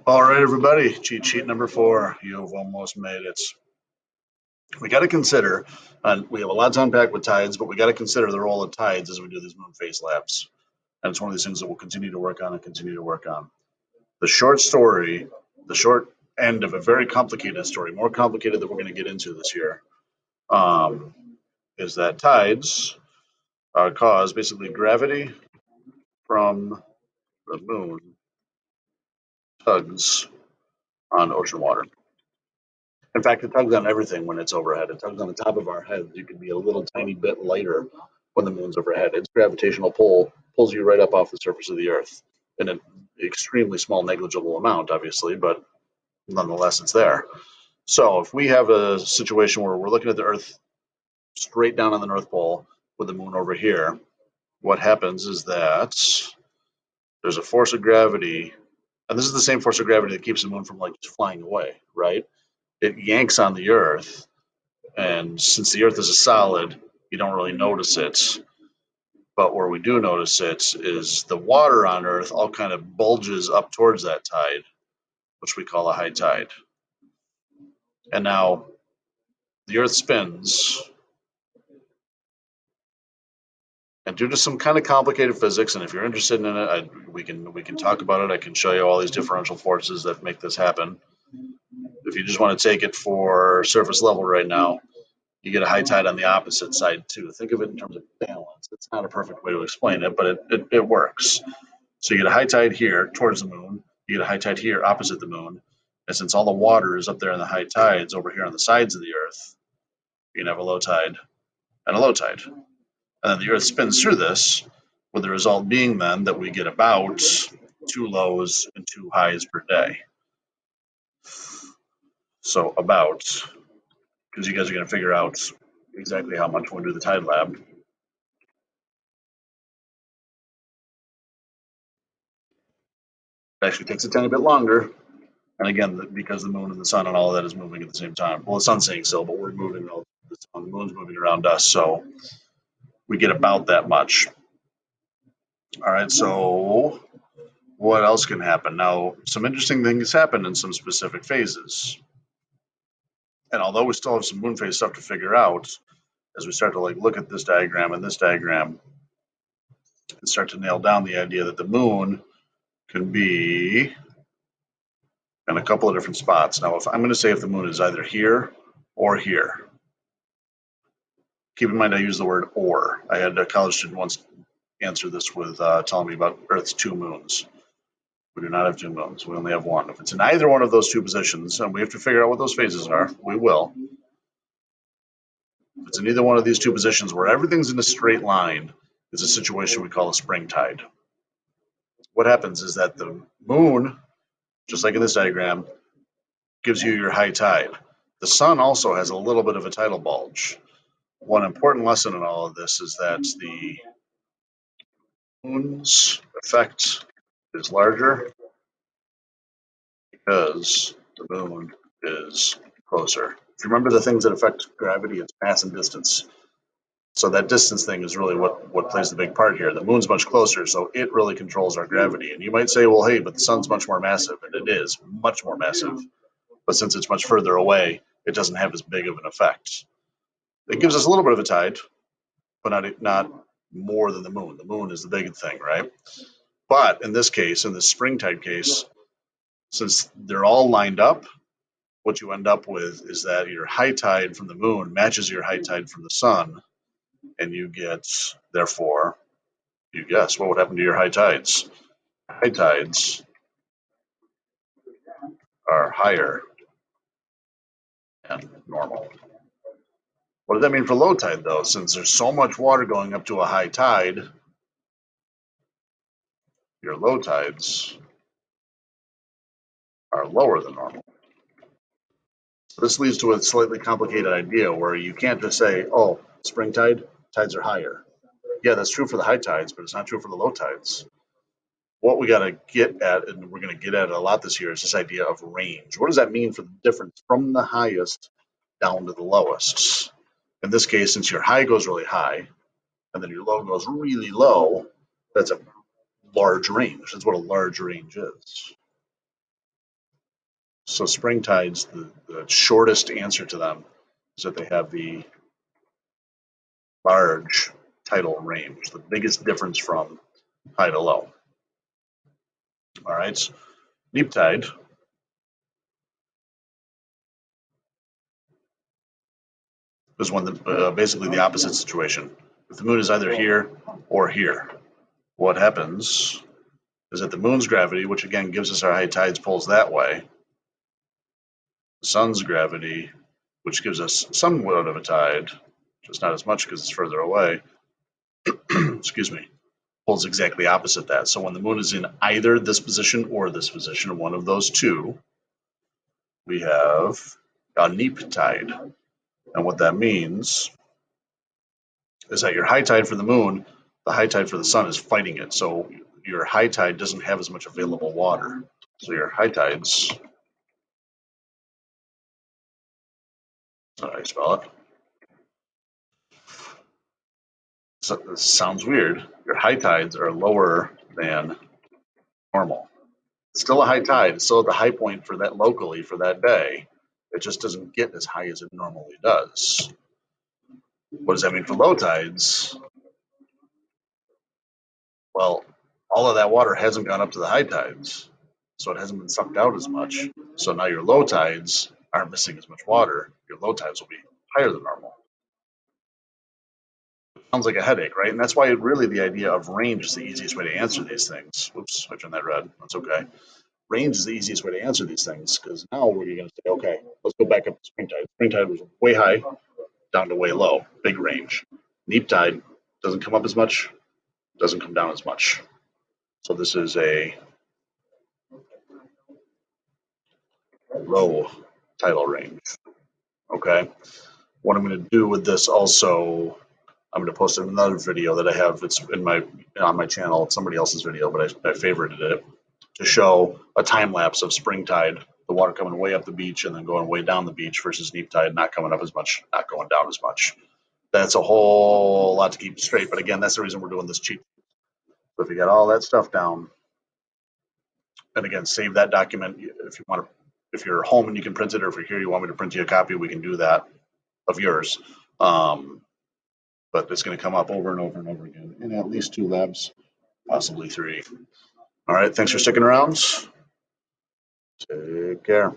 All right, everybody, cheat sheet number 4. You've almost made it. We got to consider, and we have a lot to unpack with tides, but we got to consider the role of tides as we do these moon phase labs. And it's one of these things that we'll continue to work on and continue to work on. The short story, the short end of a very complicated story, more complicated than we're going to get into this year, um, is that tides cause basically gravity from the moon tugs on ocean water. In fact, it tugs on everything when it's overhead. It tugs on the top of our heads. You can be a little tiny bit lighter when the moon's overhead. Its gravitational pull pulls you right up off the surface of the Earth in an extremely small, negligible amount, obviously, but nonetheless, it's there. So if we have a situation where we're looking at the Earth straight down on the North Pole with the moon over here, what happens is that there's a force of gravity, and this is the same force of gravity that keeps the moon from like just flying away, right? It yanks on the Earth. And since the Earth is a solid, you don't really notice it. But where we do notice it is the water on Earth all kind of bulges up towards that tide, which we call a high tide. And now the Earth spins, and due to some kind of complicated physics, and if you're interested in it, we can talk about it. I can show you all these differential forces that make this happen. If you just want to take it for surface level right now, you get a high tide on the opposite side too. Think of it in terms of balance. It's not a perfect way to explain it, but it works. So you get a high tide here towards the moon, you get a high tide here opposite the moon, and since all the water is up there in the high tides over here on the sides of the Earth, you can have a low tide and a low tide. And then the Earth spins through this, with the result being then that we get about 2 lows and 2 highs per day. So about, because you guys are going to figure out exactly how much when we do the tide lab. It actually takes a tiny bit longer. And again, because the moon and the sun and all of that is moving at the same time. Well, the sun's staying still, but we're moving. The moon's moving around us, so we get about that much. All right. So what else can happen? Now, some interesting things happen in some specific phases. And although we still have some moon phase stuff to figure out, as we start to like look at this diagram and this diagram, and start to nail down the idea that the moon can be in a couple of different spots. Now, if I'm going to say if the moon is either here or here, keep in mind I use the word or. I had a college student once answer this with telling me about Earth's 2 moons. We do not have 2 moons. We only have one. If it's in either one of those 2 positions, and we have to figure out what those phases are, we will. If it's in either one of these 2 positions where everything's in a straight line, it's a situation we call a spring tide. What happens is that the moon, just like in this diagram, gives you your high tide. The sun also has a little bit of a tidal bulge. One important lesson in all of this is that the moon's effect is larger because the moon is closer. If you remember the things that affect gravity, it's mass and distance. So that distance thing is really what plays the big part here. The moon's much closer, so it really controls our gravity. And you might say, well, hey, but the sun's much more massive, and it is much more massive. But since it's much further away, it doesn't have as big of an effect. It gives us a little bit of a tide, but not more than the moon. The moon is the big thing, right? But in this case, in the spring tide case, since they're all lined up, what you end up with is that your high tide from the moon matches your high tide from the sun, and you get, therefore, you guess what would happen to your high tides? High tides are higher than normal. What does that mean for low tide, though? Since there's so much water going up to a high tide, your low tides are lower than normal. So this leads to a slightly complicated idea where you can't just say, oh, spring tide, tides are higher. Yeah, that's true for the high tides, but it's not true for the low tides. What we got to get at, and we're going to get at it a lot this year, is this idea of range. What does that mean for the difference from the highest down to the lowest? In this case, since your high goes really high and then your low goes really low, that's a large range. That's what a large range is. So spring tides, the shortest answer to them is that they have the large tidal range, the biggest difference from high to low. All right, so neap tide is when basically the opposite situation. If the moon is either here or here, what happens is that the moon's gravity, which again gives us our high tides, pulls that way. The sun's gravity, which gives us somewhat of a tide, just not as much because it's further away, excuse me, pulls exactly opposite that. So when the moon is in either this position or this position, one of those two, we have a neap tide. And what that means is that your high tide for the moon, the high tide for the sun is fighting it. So your high tide doesn't have as much available water. So your high tides, that's how I spell it. So this sounds weird. Your high tides are lower than normal. It's still a high tide. It's still at the high point for that locally for that day. It just doesn't get as high as it normally does. What does that mean for low tides? Well, all of that water hasn't gone up to the high tides, so it hasn't been sucked out as much. So now your low tides aren't missing as much water. Your low tides will be higher than normal. Sounds like a headache, right? And that's why really the idea of range is the easiest way to answer these things. Whoops, I turned that red. That's okay. Range is the easiest way to answer these things because now we're going to say, okay, let's go back up to spring tide. Spring tide was way high down to way low, big range. Neap tide doesn't come up as much, doesn't come down as much. So this is a low tidal range. Okay. What I'm going to do with this also, I'm going to post another video that I have. It's in my on my channel. It's somebody else's video, but I favorited it to show a time lapse of spring tide, the water coming way up the beach and then going way down the beach versus neap tide not coming up as much, not going down as much. That's a whole lot to keep straight. But again, that's the reason we're doing this cheap. So if you got all that stuff down, and again, save that document if you want to. If you're home and you can print it, or if you're here, you want me to print you a copy, we can do that of yours. But it's going to come up over and over and over again in at least 2 labs, possibly 3. All right, thanks for sticking around. Take care.